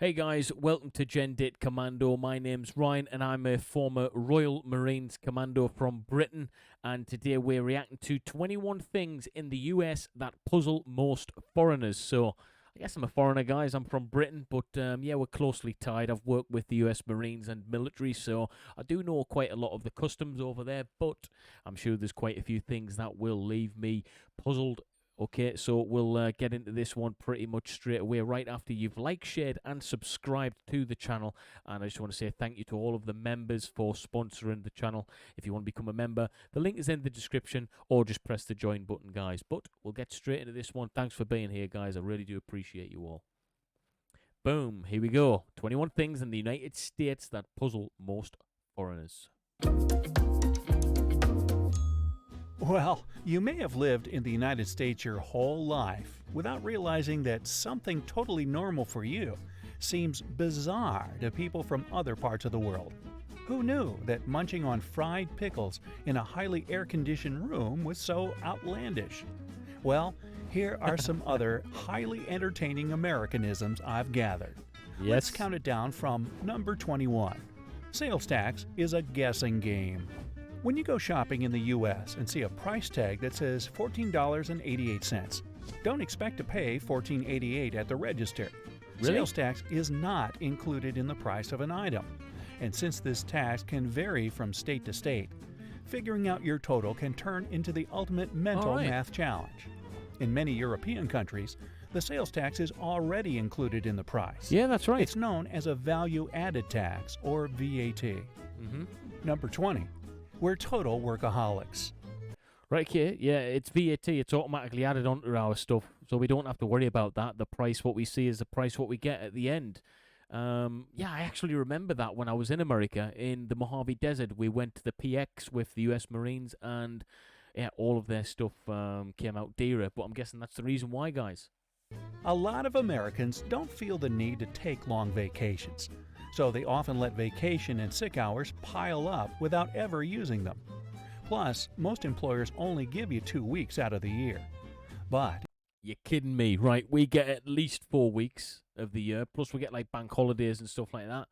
Hey guys, welcome to Dit Commando. My name's Ryan and I'm a former Royal Marines Commando from Britain, and today we're reacting to 21 things in the US that puzzle most foreigners. So I guess I'm a foreigner, guys. I'm from Britain, but yeah, we're closely tied. I've worked with the US Marines and military, so I do know quite a lot of the customs over there, but I'm sure there's quite a few things that will leave me puzzled. Okay, so we'll get into this one pretty much straight away, right after you've liked, shared, and subscribed to the channel. And I just want to say thank you to all of the members for sponsoring the channel. If you want to become a member, the link is in the description, or just press the join button, guys. But we'll get straight into this one. Thanks for being here, guys. I really do appreciate you all. Boom, here we go. 21 things in the United States that puzzle most foreigners. Well, you may have lived in the United States your whole life without realizing that something totally normal for you seems bizarre to people from other parts of the world. Who knew that munching on fried pickles in a highly air-conditioned room was so outlandish? Well, here are some other highly entertaining Americanisms I've gathered. Yes. Let's count it down from number 21. Sales tax is a guessing game. When you go shopping in the U.S. and see a price tag that says $14.88, don't expect to pay $14.88 at the register. Really? Sales tax is not included in the price of an item. And since this tax can vary from state to state, figuring out your total can turn into the ultimate mental math challenge. In many European countries, the sales tax is already included in the price. Yeah, that's right. It's known as a value-added tax, or VAT. Number 20. We're total workaholics. Right here, yeah, it's VAT. It's automatically added onto our stuff, so we don't have to worry about that. The price, what we see, is the price what we get at the end. Yeah, I actually remember that when I was in America, in the Mojave Desert. We went to the PX with the US Marines, and yeah, all of their stuff came out dearer, but I'm guessing that's the reason why, guys. A lot of Americans don't feel the need to take long vacations, so they often let vacation and sick hours pile up without ever using them. Plus, most employers only give you 2 weeks out of the year. But You're kidding me, right? We get at least 4 weeks of the year, plus we get like bank holidays and stuff like that.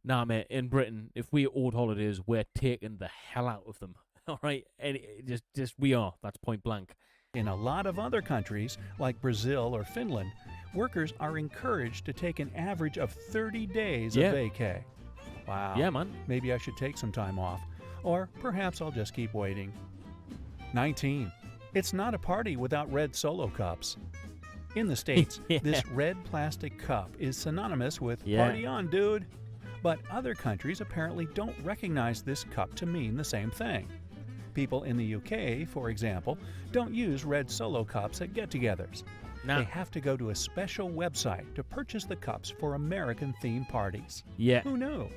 Nah, mate, in Britain, if we owed holidays, we're taking the hell out of them. All right, and we are. That's point blank. in a lot of other countries, like Brazil or Finland, workers are encouraged to take an average of 30 days of vacay. Wow. Yeah, man. Maybe I should take some time off. Or perhaps I'll just keep waiting. 19. It's not a party without red Solo cups. In the States, this red plastic cup is synonymous with party on, dude. But other countries apparently don't recognize this cup to mean the same thing. People in the UK, for example, don't use red Solo cups at get-togethers. They have to go to a special website to purchase the cups for American-themed parties. Yeah. Who knew?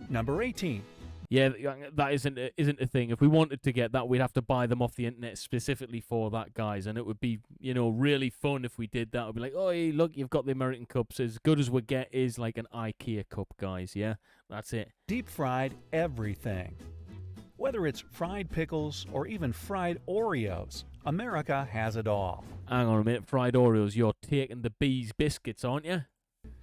Number 18. Yeah, that isn't a thing. If we wanted to get that, we'd have to buy them off the internet specifically for that, guys. And it would be, really fun if we did that. It would be like, oh, hey, look, you've got the American cups. As good as we get is like an IKEA cup, guys. Yeah, that's it. Deep-fried everything. Whether it's fried pickles or even fried Oreos, America has it all. Hang on a minute, fried Oreos. You're taking the bees biscuits, aren't you?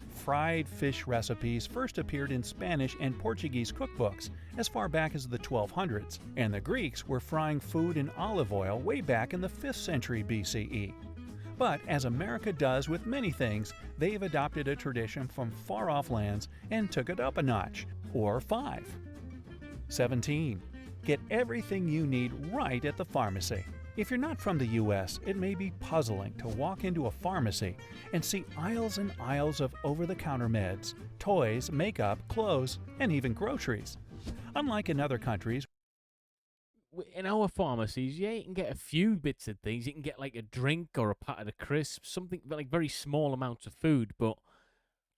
Fried fish recipes first appeared in Spanish and Portuguese cookbooks as far back as the 1200s, and the Greeks were frying food in olive oil way back in the 5th century BCE. But as America does with many things, they've adopted a tradition from far-off lands and took it up a notch, or 5. 17. Get everything you need right at the pharmacy. If you're not from the U.S., it may be puzzling to walk into a pharmacy and see aisles and aisles of over-the-counter meds, toys, makeup, clothes, and even groceries. Unlike in other countries, in our pharmacies, you can get a few bits of things. You can get like a drink or a packet of crisps, something like very small amounts of food, but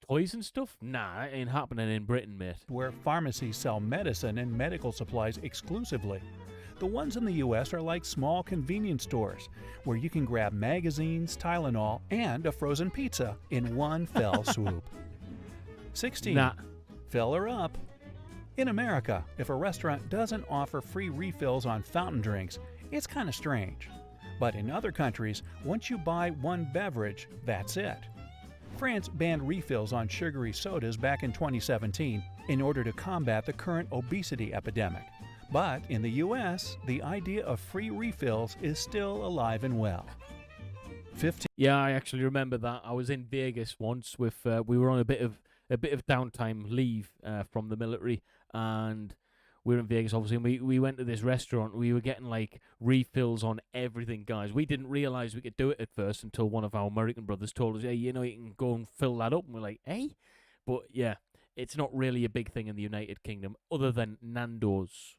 toys and stuff? Nah, that ain't happening in Britain, mate. Where pharmacies sell medicine and medical supplies exclusively. The ones in the U.S. are like small convenience stores, where you can grab magazines, Tylenol, and a frozen pizza in one fell swoop. 16. Nah. Fill her up. In America, if a restaurant doesn't offer free refills on fountain drinks, it's kind of strange. But in other countries, once you buy one beverage, that's it. France banned refills on sugary sodas back in 2017 in order to combat the current obesity epidemic. But in the US, the idea of free refills is still alive and well. 15. Yeah, I actually remember that. I was in Vegas once with we were on a bit of downtime leave from the military, and we were in Vegas obviously, and we went to this restaurant. We were getting like refills on everything, guys. We didn't realize we could do it at first until one of our American brothers told us, "Hey, you know, you can go and fill that up." And we're like, "Hey?" But yeah, it's not really a big thing in the United Kingdom other than Nando's.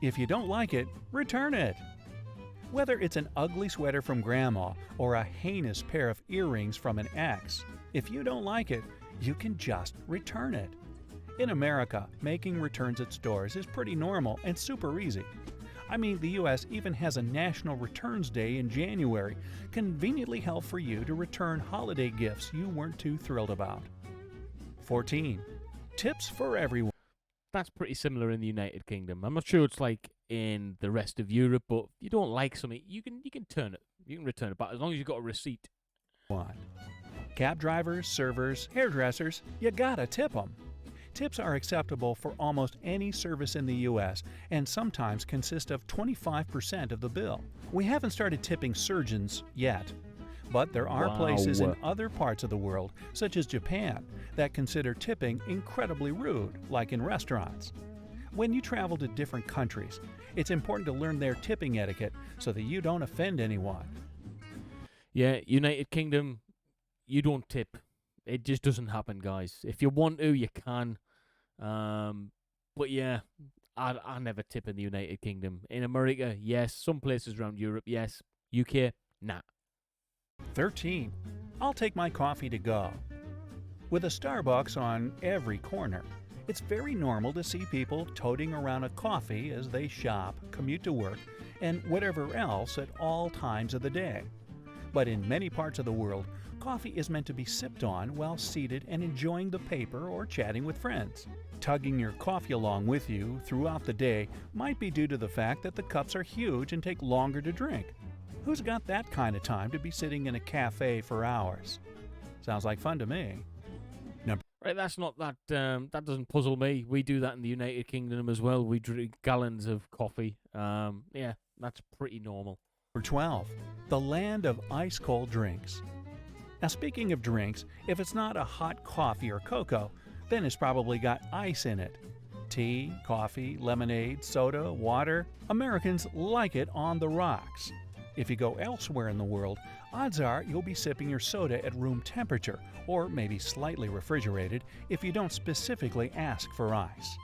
If you don't like it, return it. Whether it's an ugly sweater from grandma or a heinous pair of earrings from an ex, if you don't like it, you can just return it. In America, making returns at stores is pretty normal and super easy. I mean, the US even has a National Returns Day in January, conveniently held for you to return holiday gifts you weren't too thrilled about. 14. Tips for everyone. That's pretty similar in the United Kingdom. I'm not sure it's like in the rest of Europe, but if you don't like something, you can turn it. You can return it back as long as you've got a receipt. Cab drivers, servers, hairdressers, you gotta tip them. Tips are acceptable for almost any service in the U.S. and sometimes consist of 25% of the bill. We haven't started tipping surgeons yet, but there are places in other parts of the world, such as Japan, that consider tipping incredibly rude, like in restaurants. When you travel to different countries, it's important to learn their tipping etiquette so that you don't offend anyone. Yeah, United Kingdom, you don't tip. It just doesn't happen, guys. If you want to, you can. But yeah, I never tip in the United Kingdom. In America, yes. Some places around Europe, yes. UK, nah. 13. I'll take my coffee to go. With a Starbucks on every corner, it's very normal to see people toting around a coffee as they shop, commute to work, and whatever else at all times of the day. But in many parts of the world, coffee is meant to be sipped on while seated and enjoying the paper or chatting with friends. Tugging your coffee along with you throughout the day might be due to the fact that the cups are huge and take longer to drink. Who's got that kind of time to be sitting in a cafe for hours? Sounds like fun to me. Right, that's not that. That doesn't puzzle me. We do that in the United Kingdom as well. We drink gallons of coffee. Yeah, that's pretty normal. Number 12. The land of ice-cold drinks. Now, speaking of drinks, if it's not a hot coffee or cocoa, then it's probably got ice in it. Tea, coffee, lemonade, soda, water. Americans like it on the rocks. If you go elsewhere in the world, odds are you'll be sipping your soda at room temperature, or maybe slightly refrigerated if you don't specifically ask for ice.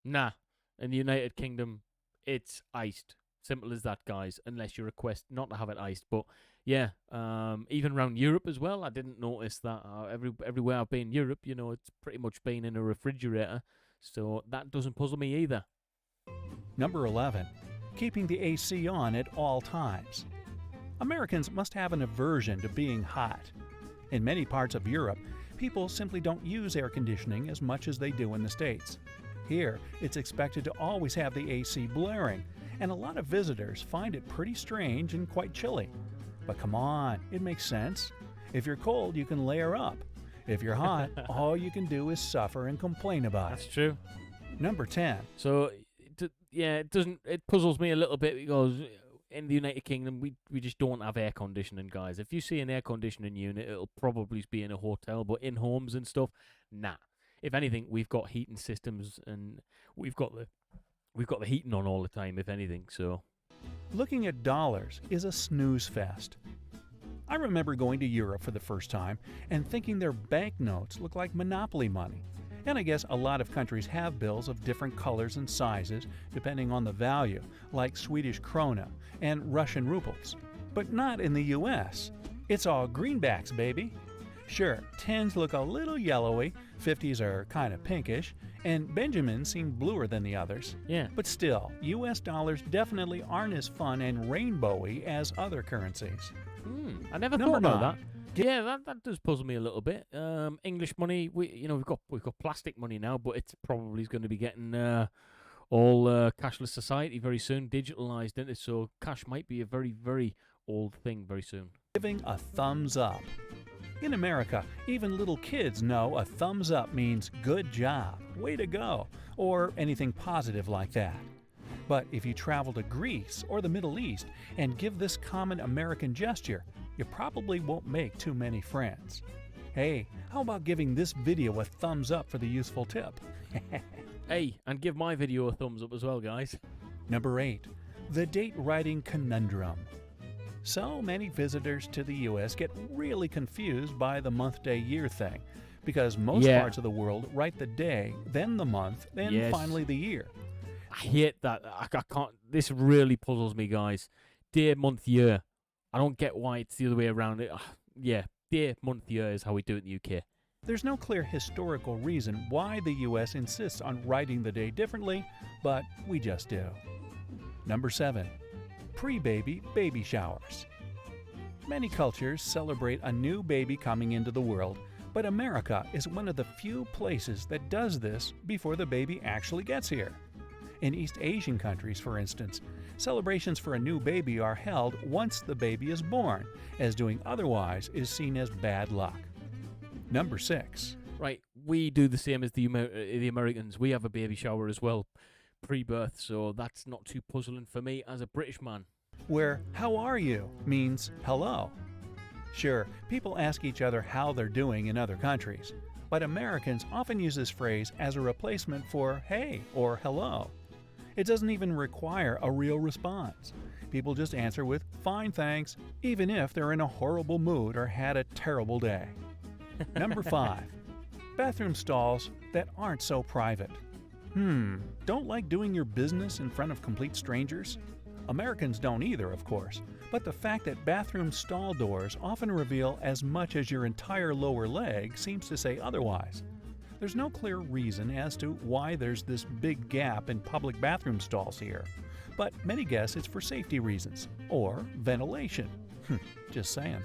Nah, in the United Kingdom, it's iced. Simple as that, guys, unless you request not to have it iced. But yeah, even around Europe as well, I didn't notice that. Everywhere I've been in Europe, you know, it's pretty much been in a refrigerator, so that doesn't puzzle me either. Number 11. Keeping the AC on at all times. Americans must have an aversion to being hot. In many parts of Europe, people simply don't use air conditioning as much as they do in the States. Here, it's expected to always have the AC blaring, and a lot of visitors find it pretty strange and quite chilly. But come on, it makes sense. If you're cold, you can layer up. If you're hot, all you can do is suffer and complain about it. That's true. Number 10. So, it puzzles me a little bit because in the United Kingdom, we just don't have air conditioning, guys. If you see an air conditioning unit, it'll probably be in a hotel, but in homes and stuff, nah. If anything, we've got heating systems and we've got the heating on all the time, if anything, so. Looking at dollars is a snooze fest. I remember going to Europe for the first time and thinking their banknotes looked like Monopoly money. And I guess a lot of countries have bills of different colors and sizes depending on the value, like Swedish krona and Russian rubles. But not in the US. It's all greenbacks, baby. Sure, 10s look a little yellowy, 50s are kind of pinkish, and Benjamins seem bluer than the others. Yeah. But still, US dollars definitely aren't as fun and rainbowy as other currencies. I never thought about that. Yeah, that does puzzle me a little bit. English money, we've got plastic money now, but it's probably going to be getting all cashless society very soon, digitalized, isn't it? So cash might be a very, very old thing very soon. Giving a thumbs up. In America, even little kids know a thumbs up means good job, way to go, or anything positive like that. But if you travel to Greece or the Middle East and give this common American gesture, you probably won't make too many friends. Hey, how about giving this video a thumbs up for the useful tip? Hey, and give my video a thumbs up as well, guys. Number 8. The date writing conundrum. So many visitors to the U.S. get really confused by the month, day, year thing, because most parts of the world write the day, then the month, then finally the year. I hate that. I can't. This really puzzles me, guys. Day, month, year. I don't get why it's the other way around. Day, month, year is how we do it in the UK. There's no clear historical reason why the U.S. insists on writing the day differently, but we just do. Number 7. Pre-baby baby showers. Many cultures celebrate a new baby coming into the world, but America is one of the few places that does this before the baby actually gets here. In East Asian countries, for instance, celebrations for a new baby are held once the baby is born, as doing otherwise is seen as bad luck. Number 6. Right, we do the same as the Americans. We have a baby shower as well, pre-birth, so that's not too puzzling for me as a British man. Where "how are you" means hello. Sure, people ask each other how they're doing in other countries, but Americans often use this phrase as a replacement for hey or hello. It doesn't even require a real response. People just answer with fine thanks, even if they're in a horrible mood or had a terrible day. Number 5. Bathroom stalls that aren't so private. Don't like doing your business in front of complete strangers? Americans don't either, of course, but the fact that bathroom stall doors often reveal as much as your entire lower leg seems to say otherwise. There's no clear reason as to why there's this big gap in public bathroom stalls here, but many guess it's for safety reasons, or ventilation. Just saying.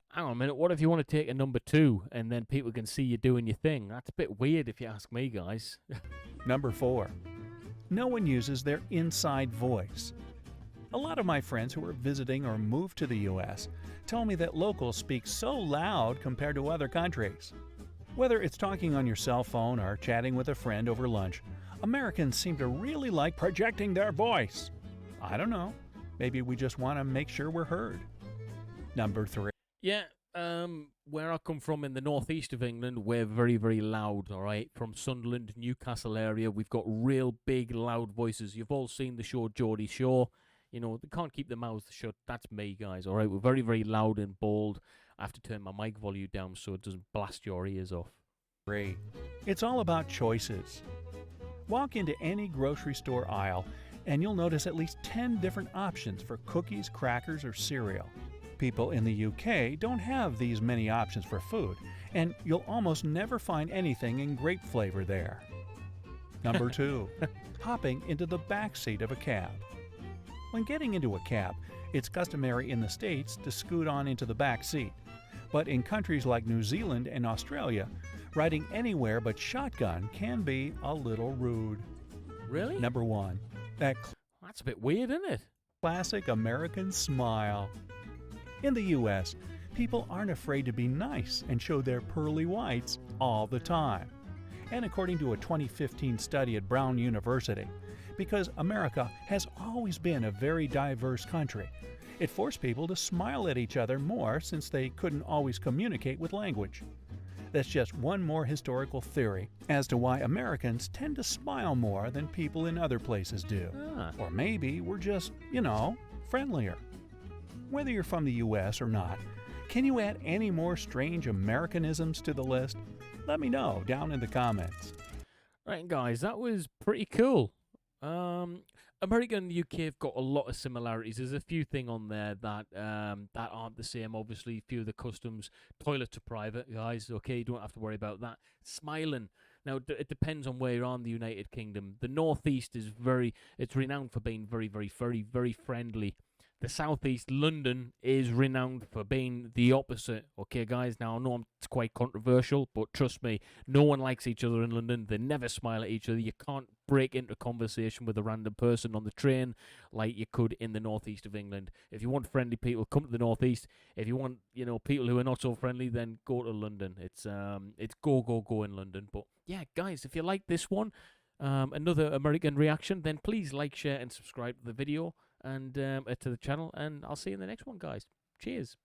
Hang on a minute, what if you want to take a number 2 and then people can see you doing your thing? That's a bit weird if you ask me, guys. Number 4. No one uses their inside voice. A lot of my friends who are visiting or moved to the U.S. tell me that locals speak so loud compared to other countries. Whether it's talking on your cell phone or chatting with a friend over lunch, Americans seem to really like projecting their voice. I don't know. Maybe we just want to make sure we're heard. Number 3. Yeah, where I come from in the northeast of England, we're very, very loud, all right? From Sunderland, Newcastle area, we've got real big, loud voices. You've all seen the show Geordie Shore. You know, they can't keep their mouths shut. That's me, guys, all right? We're very, very loud and bold. I have to turn my mic volume down so it doesn't blast your ears off. Great. It's all about choices. Walk into any grocery store aisle, and you'll notice at least 10 different options for cookies, crackers, or cereal. People in the UK don't have these many options for food, and you'll almost never find anything in grape flavor there. Number 2. Hopping into the back seat of a cab. When getting into a cab, it's customary in the States to scoot on into the back seat. But in countries like New Zealand and Australia, riding anywhere but shotgun can be a little rude. Really? Number 1. That's a bit weird, isn't it? Classic American smile. In the U.S., people aren't afraid to be nice and show their pearly whites all the time. And according to a 2015 study at Brown University, because America has always been a very diverse country, it forced people to smile at each other more since they couldn't always communicate with language. That's just one more historical theory as to why Americans tend to smile more than people in other places do. Or maybe we're just, friendlier. Whether you're from the U.S. or not, can you add any more strange Americanisms to the list? Let me know down in the comments. Right, guys, that was pretty cool. America and the UK have got a lot of similarities. There's a few things on there that aren't the same. Obviously, a few of the customs. Toilets are private, guys. Okay, you don't have to worry about that. Smiling. Now, it depends on where you're on the United Kingdom. The northeast is it's renowned for being very, very, very, very friendly. the southeast, London, is renowned for being the opposite. Okay, guys. Now I know it's quite controversial, but trust me, no one likes each other in London. They never smile at each other. You can't break into conversation with a random person on the train like you could in the northeast of England. If you want friendly people, come to the northeast. If you want, people who are not so friendly, then go to London. It's go in London. But yeah, guys, if you like this one, another American reaction, then please like, share, and subscribe to the video and to the channel. And I'll see you in the next one, guys. Cheers.